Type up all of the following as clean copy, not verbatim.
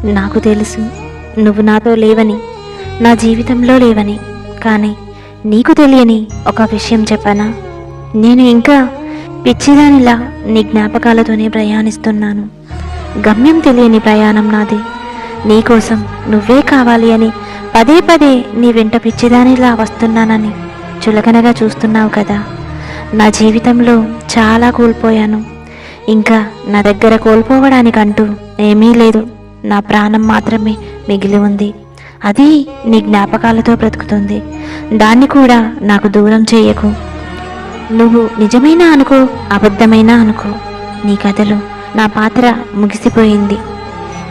నాకు తెలుసు నువ్వు నాతో లేవని, నా జీవితంలో లేవని. కానీ నీకు తెలియని ఒక విషయం చెప్పనా? నేను ఇంకా పిచ్చిదానిలా నీ జ్ఞాపకాలతోనే ప్రయాణిస్తున్నాను. గమ్యం తెలియని ప్రయాణం నాది. నీకోసం నువ్వే కావాలి అని పదే పదే నీ వెంట పిచ్చిదానిలా వస్తున్నానని చులకనగా చూస్తున్నావు కదా. నా జీవితంలో చాలా కోల్పోయాను. ఇంకా నా దగ్గర కోల్పోవడానికంటూ ఏమీ లేదు. నా ప్రాణం మాత్రమే మిగిలి ఉంది. అది నీ జ్ఞాపకాలతో బ్రతుకుతుంది. దాన్ని కూడా నాకు దూరం చేయకు. నువ్వు నిజమైనా అనుకో, అబద్ధమైనా అనుకో, నీ కథలో నా పాత్ర ముగిసిపోయింది.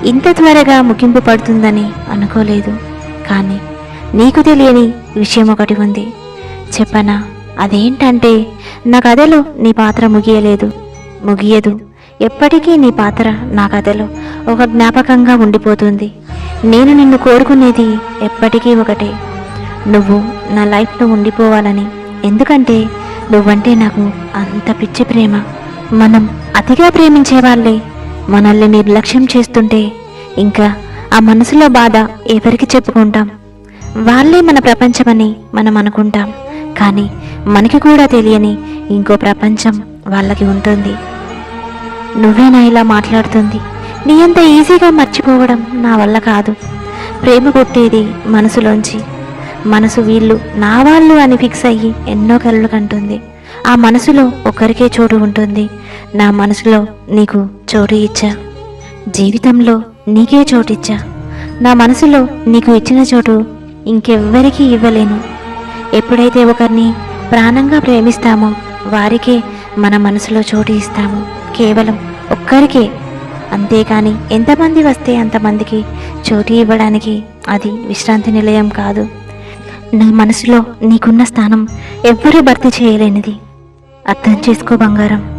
ఇంత త్వరగా ముగింపు పడుతుందని అనుకోలేదు. కానీ నీకు తెలియని విషయం ఒకటి ఉంది, చెప్పనా? అదేంటంటే నా కథలో నీ పాత్ర ముగియదు. ఎప్పటికీ నీ పాత్ర నా కథలో ఒక జ్ఞాపకంగా ఉండిపోతుంది. నేను నిన్ను కోరుకునేది ఎప్పటికీ ఒకటే, నువ్వు నా లైఫ్లో ఉండిపోవాలని. ఎందుకంటే నువ్వంటే నాకు అంత పిచ్చి ప్రేమ. మనం అతిగా ప్రేమించే వాళ్ళే మనల్ని నిర్లక్ష్యం చేస్తుంటే ఇంకా ఆ మనసులో బాధ ఎవరికి చెప్పుకుంటాం? వాళ్ళే మన ప్రపంచమని మనం అనుకుంటాం. కానీ మనకి కూడా తెలియని ఇంకో ప్రపంచం వాళ్ళకి ఉంటుంది. నువ్వేనా ఇలా మాట్లాడుతుంది? నీ అంత ఈజీగా మర్చిపోవడం నా వల్ల కాదు. ప్రేమ పుట్టేది మనసులోంచి. మనసు వీళ్ళు నా వాళ్ళు అని ఫిక్స్ అయ్యి ఎన్నో కలలు కంటుంది. ఆ మనసులో ఒక్కరికే చోటు ఉంటుంది. నా మనసులో నీకు చోటు ఇచ్చా. జీవితంలో నీకే చోటిచ్చా. నా మనసులో నీకు ఇచ్చిన చోటు ఇంకెవ్వరికీ ఇవ్వలేను. ఎప్పుడైతే ఒకరిని ప్రాణంగా ప్రేమిస్తామో వారికే మన మనసులో చోటు ఇస్తాము. కేవలం ఒక్కరికే. అంతేకాని ఎంతమంది వస్తే అంతమందికి చోటు ఇవ్వడానికి అది విశ్రాంతి నిలయం కాదు. నా మనసులో నీకున్న స్థానం ఎవ్వరూ భర్తీ చేయలేనిది. అర్థం చేసుకో బంగారం.